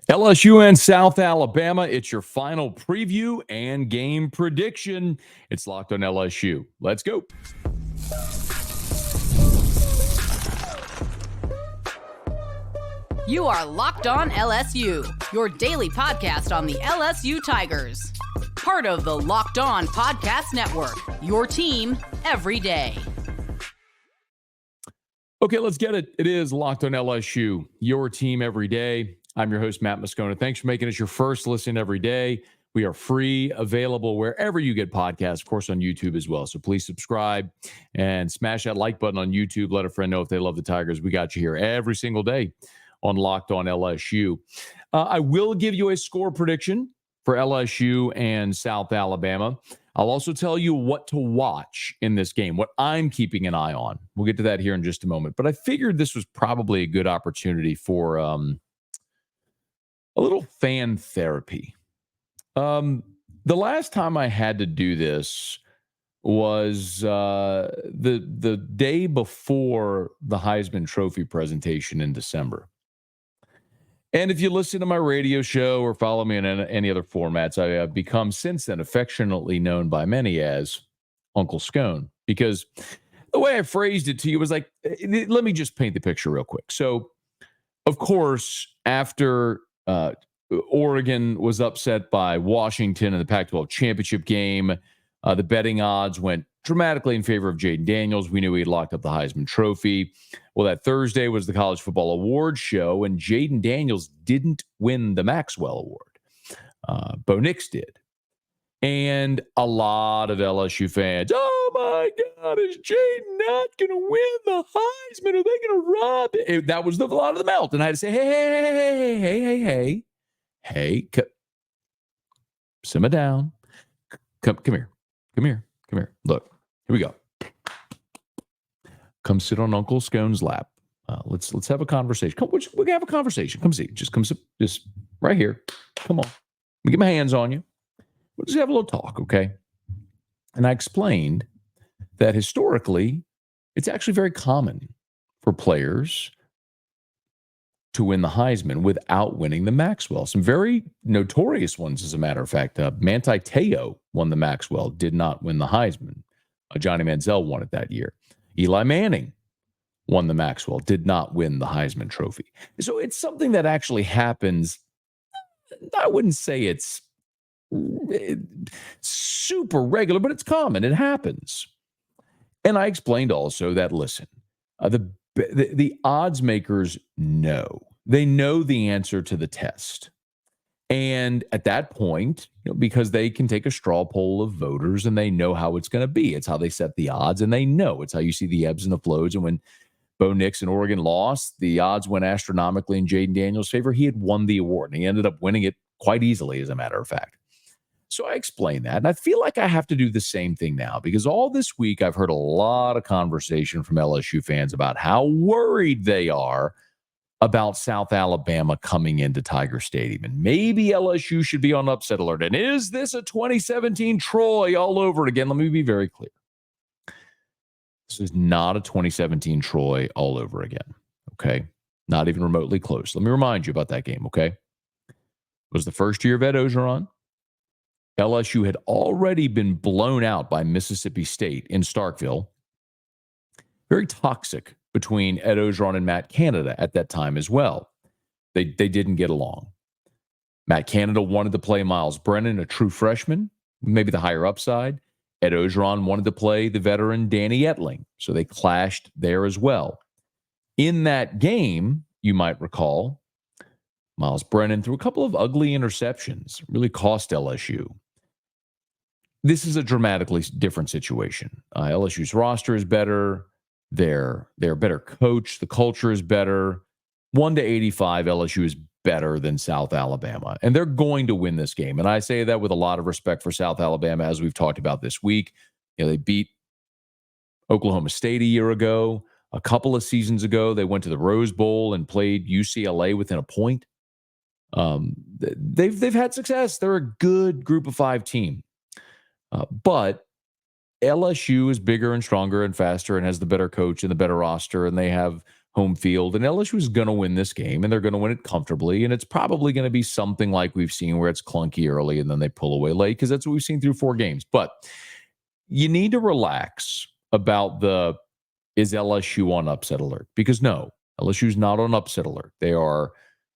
LSU and South Alabama, it's your final preview and game prediction. It's Locked on LSU. Let's go. You are Locked on LSU, your daily podcast on the LSU Tigers. Part of the Locked on Podcast Network, your team every day. Okay, let's get it. It is Locked on LSU, your team every day. I'm your host, Matt Moscona. Thanks for making us your first listen every day. We are free, available wherever you get podcasts, of course, on YouTube as well. So please subscribe and smash that like button on YouTube. Let a friend know if they love the Tigers. We got you here every single day on Locked on LSU. I will give you a score prediction for LSU and South Alabama. I'll also tell you what to watch in this game, what I'm keeping an eye on. We'll get to that here in just a moment. But I figured this was probably a good opportunity for a little fan therapy. The last time I had to do this was the day before the Heisman Trophy presentation in December. And if you listen to my radio show or follow me in any other formats, I have become since then affectionately known by many as Uncle Scone, because the way I phrased it to you was like, let me just paint the picture real quick. So, of course, after Oregon was upset by Washington in the Pac-12 championship game, the betting odds went dramatically in favor of Jaden Daniels. We knew he had locked up the Heisman Trophy. Well, that Thursday was the College Football Awards show, and Jaden Daniels didn't win the Maxwell Award. Bo Nix did. And a lot of LSU fans, oh my God, is Jaden not going to win the Heisman? Are they going to rob it? That was a lot of the melt. And I had to say, hey, simmer down. Come here. Look, here we go. Come sit on Uncle Scone's lap. Let's have a conversation. Come, we can have a conversation. Come see. Just come sit, just right here. Come on. Let me get my hands on you. We'll just have a little talk, okay? And I explained that historically, it's actually very common for players to win the Heisman without winning the Maxwell. Some very notorious ones, as a matter of fact. Manti Te'o won the Maxwell, did not win the Heisman. Johnny Manziel won it that year. Eli Manning won the Maxwell, did not win the Heisman Trophy. So it's something that actually happens. I wouldn't say it's super regular, but it's common. It happens. And I explained also that, listen, the odds makers know. They know the answer to the test. And at that point, because they can take a straw poll of voters and they know how it's going to be. It's how they set the odds, and they know. It's how you see the ebbs and the flows. And when Bo Nix and Oregon lost, the odds went astronomically in Jaden Daniels' favor. He had won the award, and he ended up winning it quite easily, as a matter of fact. So I explained that, and I feel like I have to do the same thing now, because all this week I've heard a lot of conversation from LSU fans about how worried they are about South Alabama coming into Tiger Stadium, and maybe LSU should be on upset alert. And is this a 2017 Troy all over again? Let me be very clear. This is not a 2017 Troy all over again, okay? Not even remotely close. Let me remind you about that game, okay? It was the first year of Ed Ogeron. LSU had already been blown out by Mississippi State in Starkville. Very toxic between Ed Ogeron and Matt Canada at that time as well. They didn't get along. Matt Canada wanted to play Miles Brennan, a true freshman, maybe the higher upside. Ed Ogeron wanted to play the veteran Danny Etling, so they clashed there as well. In that game, you might recall, Miles Brennan threw a couple of ugly interceptions, really cost LSU. This is a dramatically different situation. LSU's roster is better. They're better coached. The culture is better. 1-85, LSU is better than South Alabama, and they're going to win this game. And I say that with a lot of respect for South Alabama, as we've talked about this week. They beat Oklahoma State a year ago. A couple of seasons ago, they went to the Rose Bowl and played UCLA within a point. They've had success. They're a good group of five team. But LSU is bigger and stronger and faster and has the better coach and the better roster, and they have home field, and LSU is going to win this game, and they're going to win it comfortably, and it's probably going to be something like we've seen where it's clunky early and then they pull away late, because that's what we've seen through 4 games. But you need to relax about is LSU on upset alert? Because no, LSU's not on upset alert. They are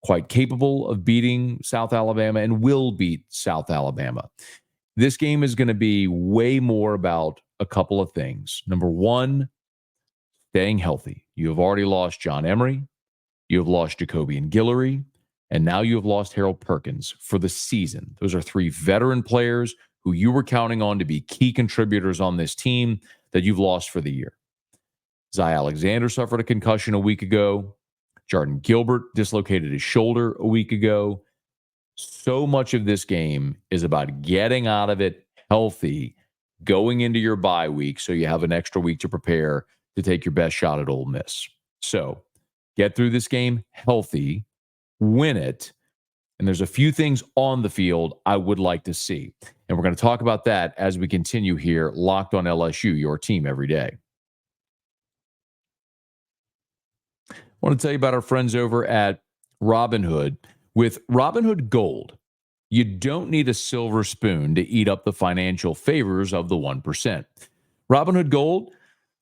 quite capable of beating South Alabama and will beat South Alabama. This game is going to be way more about a couple of things. Number one, staying healthy. You have already lost John Emery. You have lost Jacobian Guillory. And now you have lost Harold Perkins for the season. Those are 3 veteran players who you were counting on to be key contributors on this team that you've lost for the year. Zy Alexander suffered a concussion a week ago. Jordan Gilbert dislocated his shoulder a week ago. So much of this game is about getting out of it healthy, going into your bye week so you have an extra week to prepare to take your best shot at Ole Miss. So get through this game healthy, win it, and there's a few things on the field I would like to see. And we're going to talk about that as we continue here, Locked on LSU, your team every day. I want to tell you about our friends over at Robinhood. With Robinhood Gold, you don't need a silver spoon to eat up the financial favors of the 1%. Robinhood Gold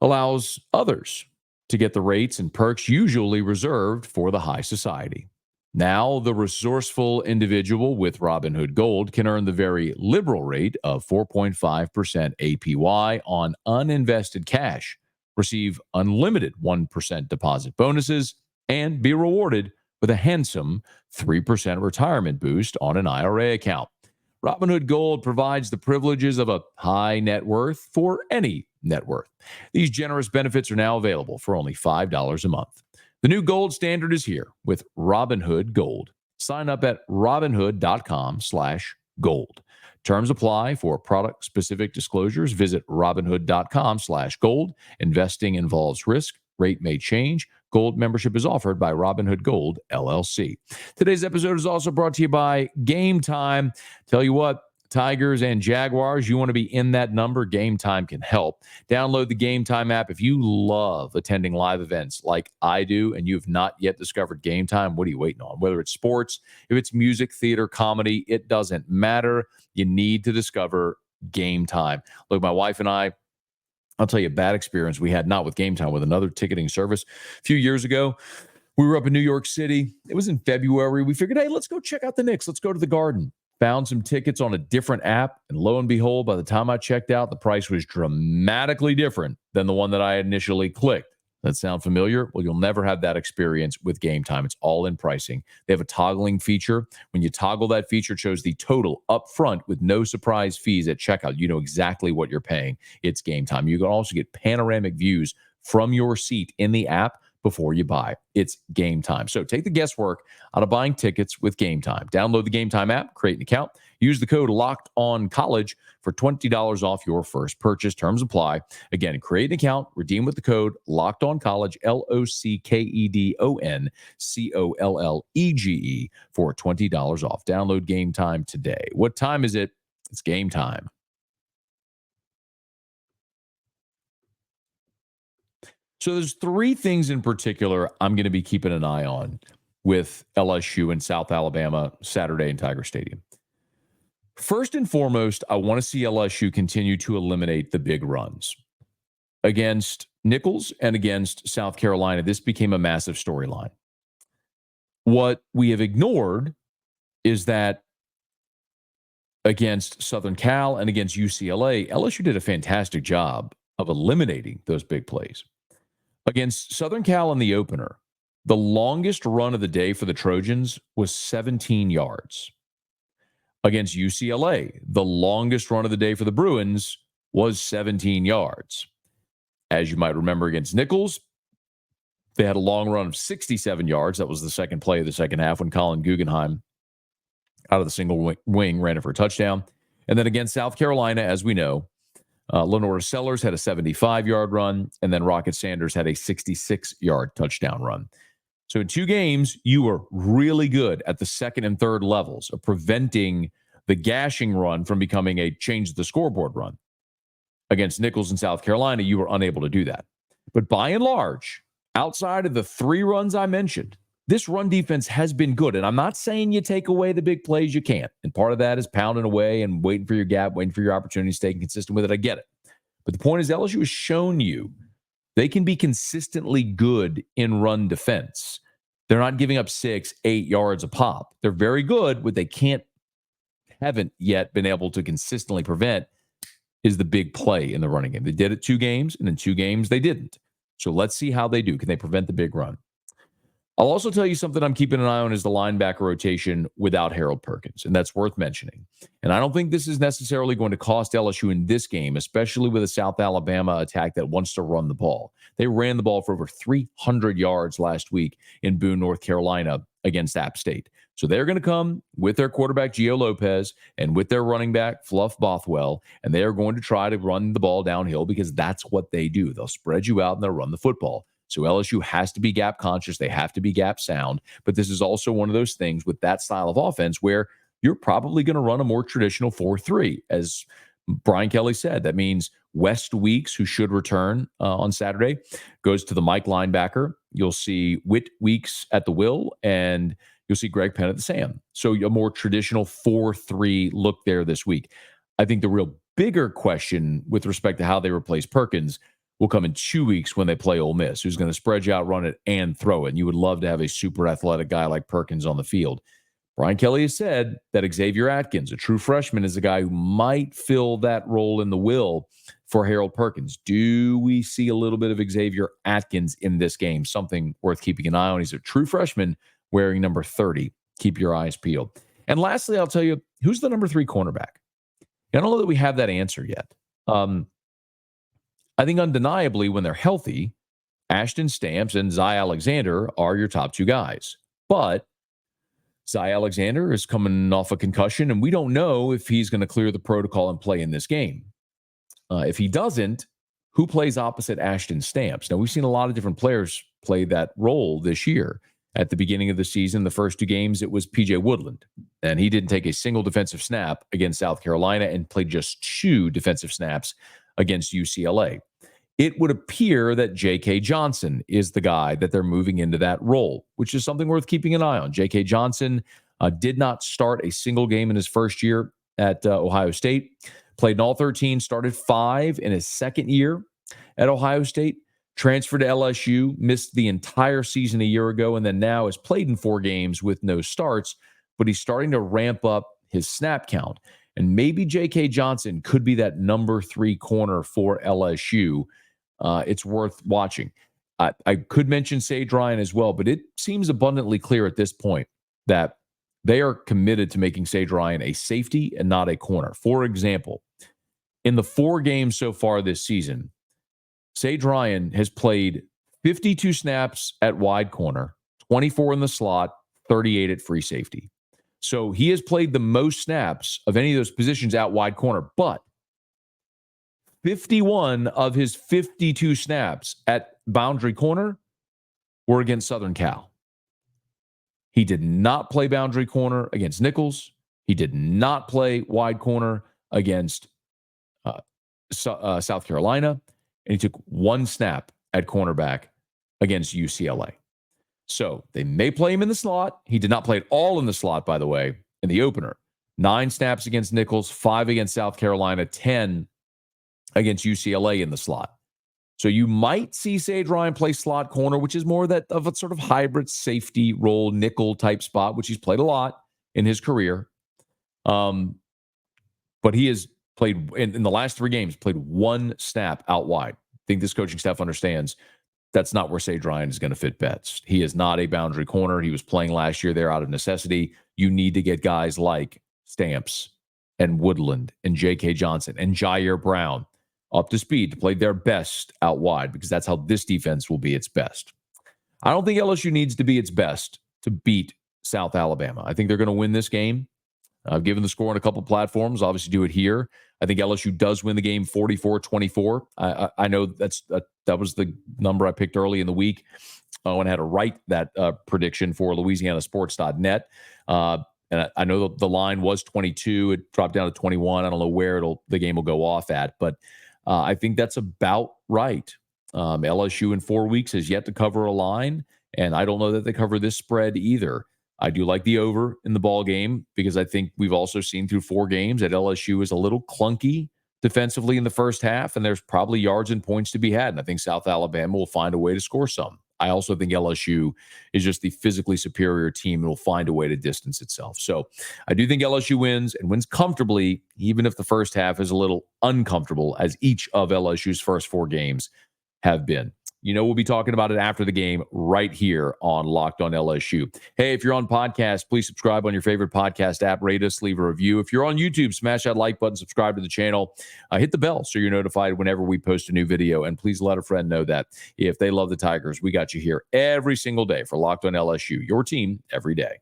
allows others to get the rates and perks usually reserved for the high society. Now, the resourceful individual with Robinhood Gold can earn the very liberal rate of 4.5% APY on uninvested cash, receive unlimited 1% deposit bonuses, and be rewarded with a handsome 3% retirement boost on an IRA account. Robinhood Gold provides the privileges of a high net worth for any net worth. These generous benefits are now available for only $5 a month. The new gold standard is here with Robinhood Gold. Sign up at Robinhood.com/gold. Terms apply. For product-specific disclosures, visit Robinhood.com/gold. Investing involves risk. Rate may change. Gold membership is offered by Robinhood Gold, LLC. Today's episode is also brought to you by Game Time. Tell you what, Tigers and Jaguars, you want to be in that number, Game Time can help. Download the Game Time app. If you love attending live events like I do and you've not yet discovered Game Time, what are you waiting on? Whether it's sports, if it's music, theater, comedy, it doesn't matter. You need to discover Game Time. Look, my wife and I'll tell you a bad experience we had, not with Game Time, with another ticketing service. A few years ago, we were up in New York City. It was in February. We figured, hey, let's go check out the Knicks. Let's go to the Garden. Found some tickets on a different app. And lo and behold, by the time I checked out, the price was dramatically different than the one that I had initially clicked. That sound familiar? Well, you'll never have that experience with Game Time. It's all in pricing. They have a toggling feature. When you toggle that feature, it shows the total up front with no surprise fees at checkout. You know exactly what you're paying. It's Game Time. You can also get panoramic views from your seat in the app before you buy. It's Game Time. So take the guesswork out of buying tickets with Game Time. Download the Game Time app, create an account, use the code LOCKEDONCollege for $20 off your first purchase. Terms apply. Again, create an account, redeem with the code LOCKEDONCollege, LOCKEDONCOLLEGE for $20 off. Download Game Time today. What time is it? It's game time. So there's 3 things in particular I'm going to be keeping an eye on with LSU and South Alabama Saturday in Tiger Stadium. First and foremost, I want to see LSU continue to eliminate the big runs. Against Nicholls and against South Carolina, this became a massive storyline. What we have ignored is that against Southern Cal and against UCLA, LSU did a fantastic job of eliminating those big plays. Against Southern Cal in the opener, the longest run of the day for the Trojans was 17 yards. Against UCLA, the longest run of the day for the Bruins was 17 yards. As you might remember against Nicholls, they had a long run of 67 yards. That was the second play of the second half when Colin Guggenheim, out of the single wing, ran it for a touchdown. And then against South Carolina, as we know, Lenora Sellers had a 75-yard run, and then Rocket Sanders had a 66-yard touchdown run. So in 2 games, you were really good at the second and third levels of preventing the gashing run from becoming a change the scoreboard run. Against Nicholls and South Carolina, you were unable to do that. But by and large, outside of the 3 runs I mentioned, this run defense has been good. And I'm not saying you take away the big plays. You can't. And part of that is pounding away and waiting for your gap, waiting for your opportunity, staying consistent with it. I get it. But the point is LSU has shown you they can be consistently good in run defense. They're not giving up 6, 8 yards a pop. They're very good. What they haven't yet been able to consistently prevent is the big play in the running game. They did it 2 games, and in 2 games they didn't. So let's see how they do. Can they prevent the big run? I'll also tell you something I'm keeping an eye on is the linebacker rotation without Harold Perkins, and that's worth mentioning. And I don't think this is necessarily going to cost LSU in this game, especially with a South Alabama attack that wants to run the ball. They ran the ball for over 300 yards last week in Boone, North Carolina against App State. So they're going to come with their quarterback, Gio Lopez, and with their running back, Fluff Bothwell, and they are going to try to run the ball downhill because that's what they do. They'll spread you out and they'll run the football. So LSU has to be gap conscious. They have to be gap sound. But this is also one of those things with that style of offense where you're probably going to run a more traditional 4-3. As Brian Kelly said, that means West Weeks, who should return on Saturday, goes to the Mike linebacker. You'll see Whit Weeks at the will, and you'll see Greg Penn at the Sam. So a more traditional 4-3 look there this week. I think the real bigger question with respect to how they replace Perkins will come in 2 weeks when they play Ole Miss, who's going to spread you out, run it, and throw it. And you would love to have a super athletic guy like Perkins on the field. Brian Kelly has said that Xavier Atkins, a true freshman, is a guy who might fill that role in the will for Harold Perkins. Do we see a little bit of Xavier Atkins in this game? Something worth keeping an eye on. He's a true freshman wearing number 30. Keep your eyes peeled. And lastly, I'll tell you, who's the number 3 cornerback? I don't know that we have that answer yet. I think undeniably when they're healthy, Ashton Stamps and Zy Alexander are your top 2 guys. But Zy Alexander is coming off a concussion, and we don't know if he's going to clear the protocol and play in this game. If he doesn't, who plays opposite Ashton Stamps? Now, we've seen a lot of different players play that role this year. At the beginning of the season, the first 2 games, it was PJ Woodland, and he didn't take a single defensive snap against South Carolina and played just 2 defensive snaps against UCLA. It would appear that J.K. Johnson is the guy that they're moving into that role, which is something worth keeping an eye on. J.K. Johnson did not start a single game in his first year at Ohio State, played in all 13, started 5 in his second year at Ohio State, transferred to LSU, missed the entire season a year ago, and then now has played in 4 games with no starts, but he's starting to ramp up his snap count. And maybe J.K. Johnson could be that number 3 corner for LSU. It's worth watching. I could mention Sage Ryan as well, but it seems abundantly clear at this point that they are committed to making Sage Ryan a safety and not a corner. For example, in the 4 games so far this season, Sage Ryan has played 52 snaps at wide corner, 24 in the slot, 38 at free safety. So he has played the most snaps of any of those positions out wide corner, but 51 of his 52 snaps at boundary corner were against Southern Cal. He did not play boundary corner against Nichols. He did not play wide corner against South Carolina. And he took 1 snap at cornerback against UCLA. So they may play him in the slot. He did not play it all in the slot, by the way, in the opener. 9 snaps against Nichols, 5 against South Carolina, 10 against UCLA in the slot. So you might see Sage Ryan play slot corner, which is more that of a sort of hybrid safety role, nickel type spot, which he's played a lot in his career. But he has played in the last 3 games, played 1 snap out wide. I think this coaching staff understands that's not where Sage Ryan is going to fit bets. He is not a boundary corner. He was playing last year there out of necessity. You need to get guys like Stamps and Woodland and J.K. Johnson and Jair Brown up to speed to play their best out wide, because that's how this defense will be its best. I don't think LSU needs to be its best to beat South Alabama. I think they're going to win this game. I've given the score on a couple platforms. Obviously, do it here. I think LSU does win the game 44-24. I know that was the number I picked early in the week when I had to write that prediction for LouisianaSports.net. And I know the line was 22. It dropped down to 21. I don't know where the game will go off at, but I think that's about right. LSU in 4 weeks has yet to cover a line, and I don't know that they cover this spread either. I do like the over in the ball game because I think we've also seen through 4 games that LSU is a little clunky defensively in the first half, and there's probably yards and points to be had. And I think South Alabama will find a way to score some. I also think LSU is just the physically superior team and will find a way to distance itself. So I do think LSU wins and wins comfortably, even if the first half is a little uncomfortable, as each of LSU's first 4 games have been. We'll be talking about it after the game right here on Locked on LSU. Hey, if you're on podcast, please subscribe on your favorite podcast app. Rate us, leave a review. If you're on YouTube, smash that like button, subscribe to the channel. Hit the bell so you're notified whenever we post a new video. And please let a friend know that if they love the Tigers, we got you here every single day for Locked on LSU, your team every day.